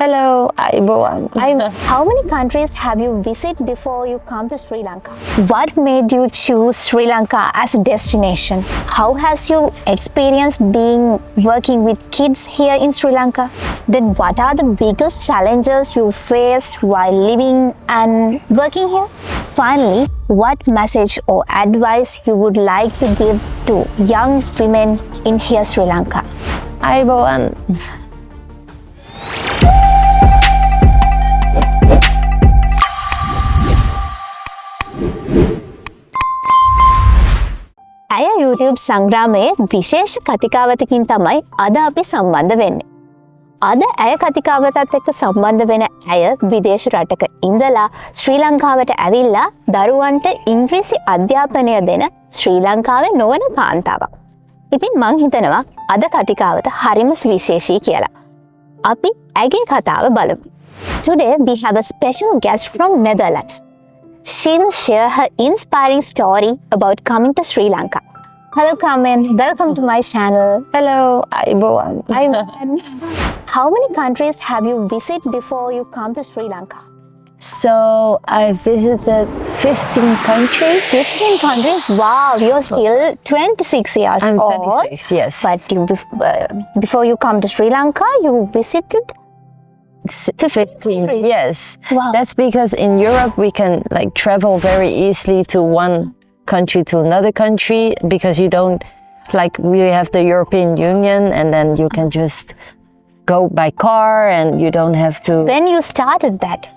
Hello, everyone. How many countries have you visited before you come to Sri Lanka? What made you choose Sri Lanka as a destination? How has your experience being working with kids here in Sri Lanka? Then what are the biggest challenges you faced while living and working here? Finally, what message or advice you would like to give to young women in here Sri Lanka? everyone. ඇය YouTube සංග්‍රාමයේ විශේෂ කතිකාවතකින් තමයි අද අපි සම්බන්ධ වෙන්නේ. අද ඇය කතිකාවතත් එක්ක සම්බන්ධ වෙන ඇය විදේශ රටක ඉඳලා ශ්‍රී ලංකාවට ඇවිල්ලා දරුවන්ට ඉංග්‍රීසි අධ්‍යාපනය දෙන ශ්‍රී ලංකාවේ නොවන කාන්තාවක්. ඉතින් මං හිතනවා අද කතිකාවත හරිම සුවිශේෂී කියලා. අපි ඇගේ කතාව බලමු. Today we have a special guest from Netherlands. She will share her inspiring story about coming to Sri Lanka. Hello Carmen, welcome to my channel. Hello, everyone. How many countries have you visited before you come to Sri Lanka? So I visited 15 countries. 15 countries? Wow, you're still 26 years I'm old. 26, yes. But you, before you come to Sri Lanka, you visited 15, yes. Wow. That's because in Europe we can like travel very easily to one country to another country because you don't like we have the European Union and then you can just go by car and you don't have to. When you started that?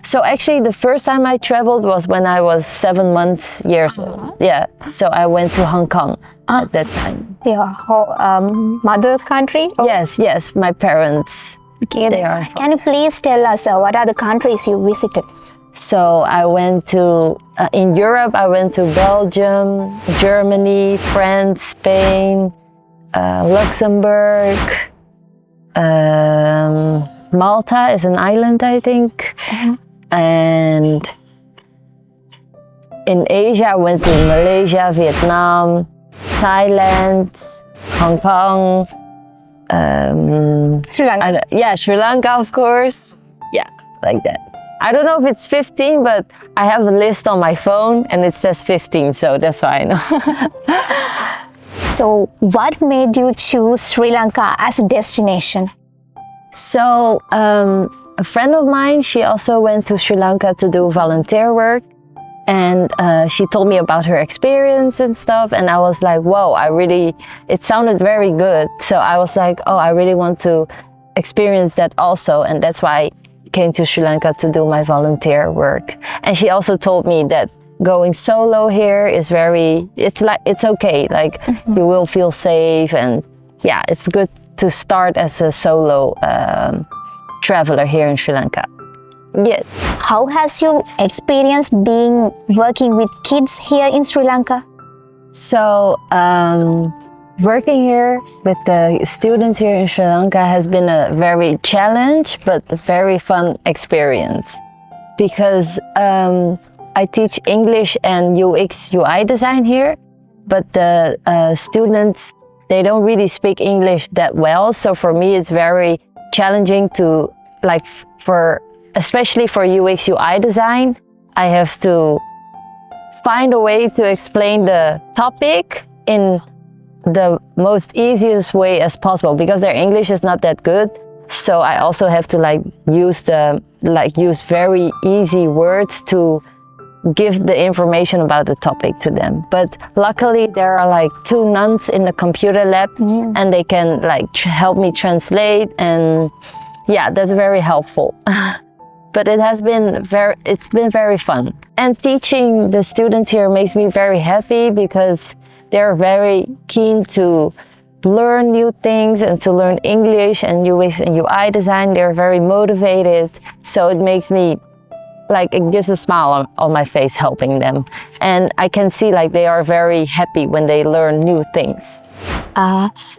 So actually the first time I traveled was when I was 7 months years old. Yeah. So I went to Hong Kong at that time. Your mother country? Yes, my parents. Okay, They are can you please tell us what are the countries you visited? So I went to, in Europe, I went to Belgium, Germany, France, Spain, Luxembourg, Malta is an island, I think. And in Asia, I went to Malaysia, Vietnam, Thailand, Hong Kong, Sri Lanka. Sri Lanka, of course. Yeah, like that. I don't know if it's 15, but I have a list on my phone and it says 15, so that's why I know. So, what made you choose Sri Lanka as a destination? So, a friend of mine, she also went to Sri Lanka to do volunteer work. And she told me about her experience and stuff. And I was like, whoa, it sounded very good. So I was like, oh, I really want to experience that also. And that's why I came to Sri Lanka to do my volunteer work. And she also told me that going solo here is it's okay. Like you will feel safe. And yeah, it's good to start as a solo traveler here in Sri Lanka. Yes. How has your experience being working with kids here in Sri Lanka? So, working here with the students here in Sri Lanka has been a very challenge but very fun experience because I teach English and UX UI design here, but the students, they don't really speak English that well. So for me, it's very challenging to especially for UX UI design, I have to find a way to explain the topic in the most easiest way as possible because their English is not that good. So I also have to use very easy words to give the information about the topic to them. But luckily there are 2 nuns in the computer lab and they can help me translate, and yeah, that's very helpful. But it's been very fun. And teaching the students here makes me very happy because they're very keen to learn new things and to learn English and UX and UI design. They're very motivated. So it makes me, it gives a smile on my face helping them. And I can see they are very happy when they learn new things.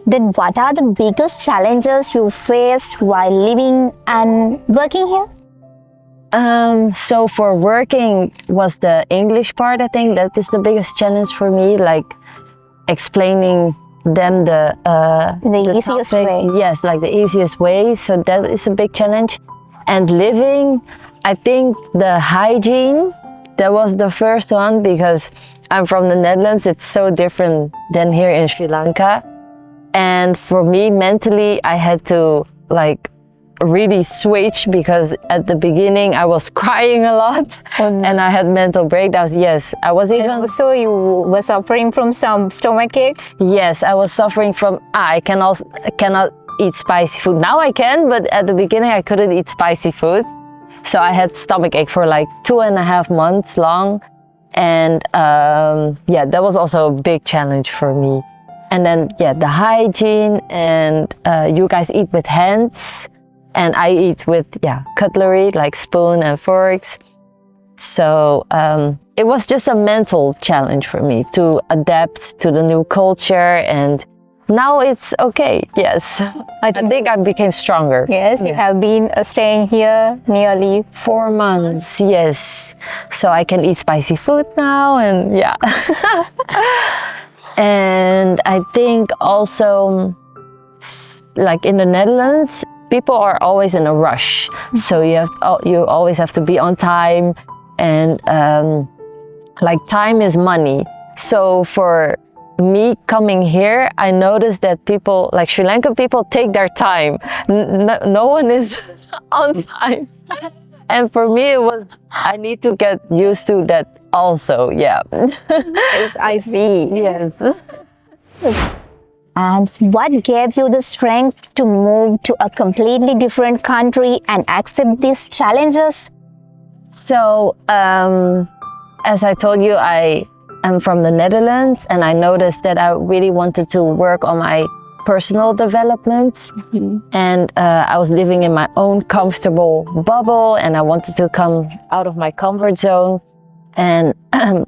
Then what are the biggest challenges you faced while living and working here? So for working was the English part. I think that is the biggest challenge for me, explaining them the easiest topic. way. Yes, like the easiest way. So that is a big challenge. And living, I think the hygiene, that was the first one, because I'm from the Netherlands. It's so different than here in Sri Lanka. And for me, mentally, I had to like really switch, because at the beginning I was crying a lot and I had mental breakdowns. Yes, I was even... And also you were suffering from some stomach aches? Yes, I was suffering from... I cannot eat spicy food. Now I can, but at the beginning I couldn't eat spicy food. So I had stomach ache for like 2.5 months long. And yeah, that was also a big challenge for me. And then, yeah, the hygiene, and you guys eat with hands. And I eat with, cutlery, like spoon and forks. So it was just a mental challenge for me to adapt to the new culture. And now it's okay, yes. I think I became stronger. Yes, you have been staying here nearly 4 months, yes. So I can eat spicy food now, and yeah. And I think also, like in the Netherlands, people are always in a rush. So you always have to be on time, and like time is money. So for me coming here, I noticed that people, like Sri Lankan people, take their time. No one is on time. And for me, it was, I need to get used to that also, yeah. Yes, I see. Yes. And what gave you the strength to move to a completely different country and accept these challenges? So, as I told you, I am from the Netherlands, and I noticed that I really wanted to work on my personal development. Mm-hmm. And I was living in my own comfortable bubble, and I wanted to come out of my comfort zone. And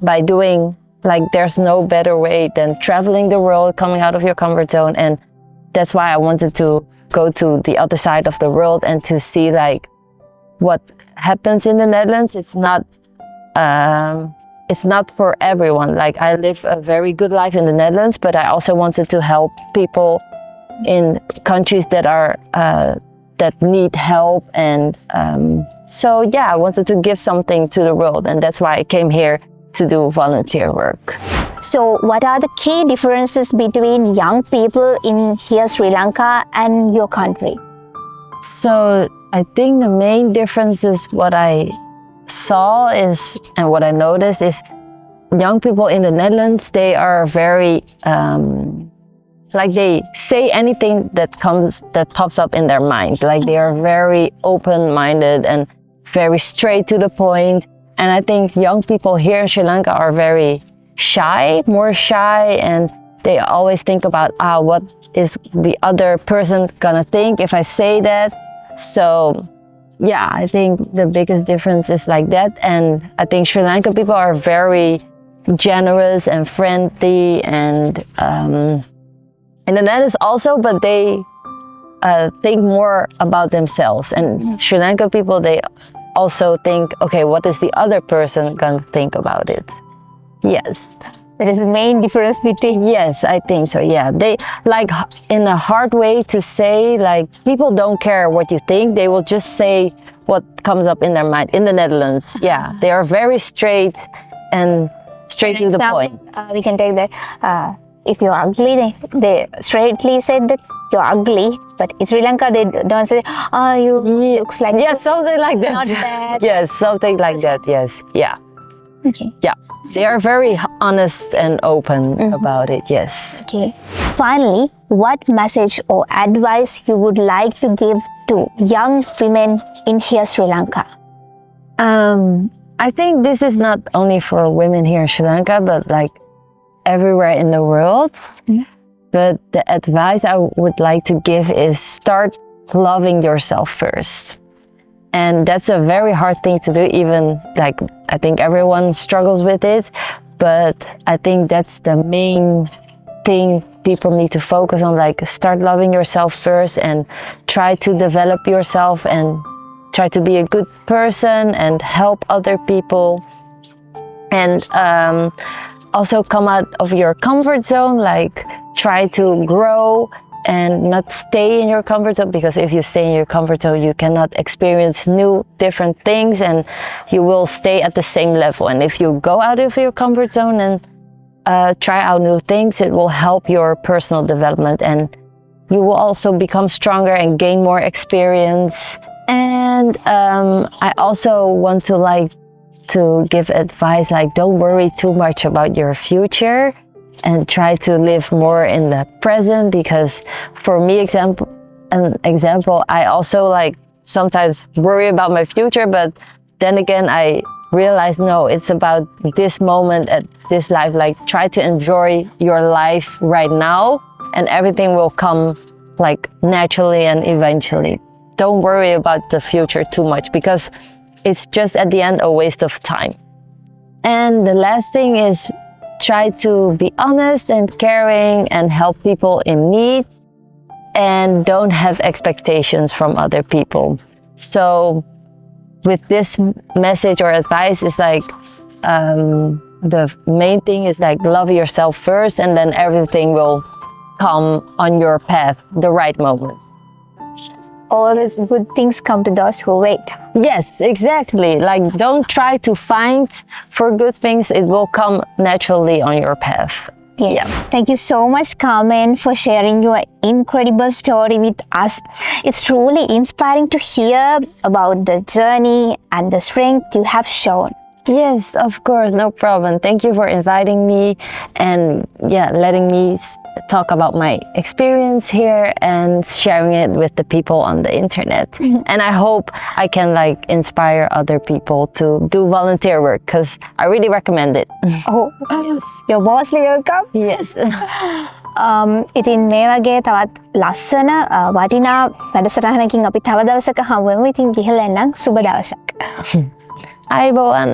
by doing, like, there's no better way than traveling the world, coming out of your comfort zone. And that's why I wanted to go to the other side of the world and to see, like, what happens in the Netherlands. It's not for everyone. Like, I live a very good life in the Netherlands, but I also wanted to help people in countries that are that need help. And so yeah, I wanted to give something to the world, and that's why I came here to do volunteer work. So what are the key differences between young people in here Sri Lanka and your country? So I think the main difference is what I saw is, and what I noticed is, young people in the Netherlands, they are very like, they say anything that pops up in their mind. Like, they are very open-minded and very straight to the point. And I think young people here in Sri Lanka are very shy, more shy, and they always think about, what is the other person gonna think if I say that? So yeah, I think the biggest difference is like that. And I think Sri Lankan people are very generous and friendly, and in the Netherlands also, but they think more about themselves. And Sri Lankan people, they also think, okay, what is the other person gonna think about it? Yes. That is the main difference between... Yes, I think so, yeah. They, like, in a hard way to say, like, people don't care what you think. They will just say what comes up in their mind. In the Netherlands, yeah. They are very straight and straight to the point. We can take that. If you're ugly, they straightly said that you're ugly. But in Sri Lanka, they don't say, you looks like... Yes, something like that. Not bad. Yes, something like that, yes. Yeah. Okay. Yeah. They are very honest and open about it, yes. Okay. Finally, what message or advice you would like to give to young women in here Sri Lanka? I think this is not only for women here in Sri Lanka, but like everywhere in the world. But the advice I would like to give is, start loving yourself first. And that's a very hard thing to do, even, like, I think everyone struggles with it, but I think that's the main thing people need to focus on. Like, start loving yourself first and try to develop yourself and try to be a good person and help other people. And also come out of your comfort zone, like try to grow and not stay in your comfort zone, because if you stay in your comfort zone, you cannot experience new, different things, and you will stay at the same level. And if you go out of your comfort zone and try out new things, it will help your personal development, and you will also become stronger and gain more experience. And I also want to give advice, like don't worry too much about your future and try to live more in the present, because for me, example, I also like sometimes worry about my future, but then again, I realize, no, it's about this moment at this life. Like try to enjoy your life right now, and everything will come like naturally and eventually. Don't worry about the future too much, because it's just at the end a waste of time. And the last thing is try to be honest and caring and help people in need, and don't have expectations from other people. So with this message or advice is like the main thing is like love yourself first, and then everything will come on your path, the right moment. All these good things come to those who wait. Yes, exactly. Like don't try to find for good things, it will come naturally on your path. Yeah. Thank you so much, Carmen, for sharing your incredible story with us. It's truly inspiring to hear about the journey and the strength you have shown. Yes, of course, no problem. Thank you for inviting me and letting me talk about my experience here and sharing it with the people on the internet. And I hope I can like inspire other people to do volunteer work, because I really recommend it. Oh, yes. You're mostly welcome. Yes. ඉතින් මේ වගේ තවත් ලස්සන වටිනා වැඩසටහනකින් අපි තව දවසක හමු වෙමු. ඉතින් ගිහලා එන්නම්. සුබ දවසක්. Hi, Boan.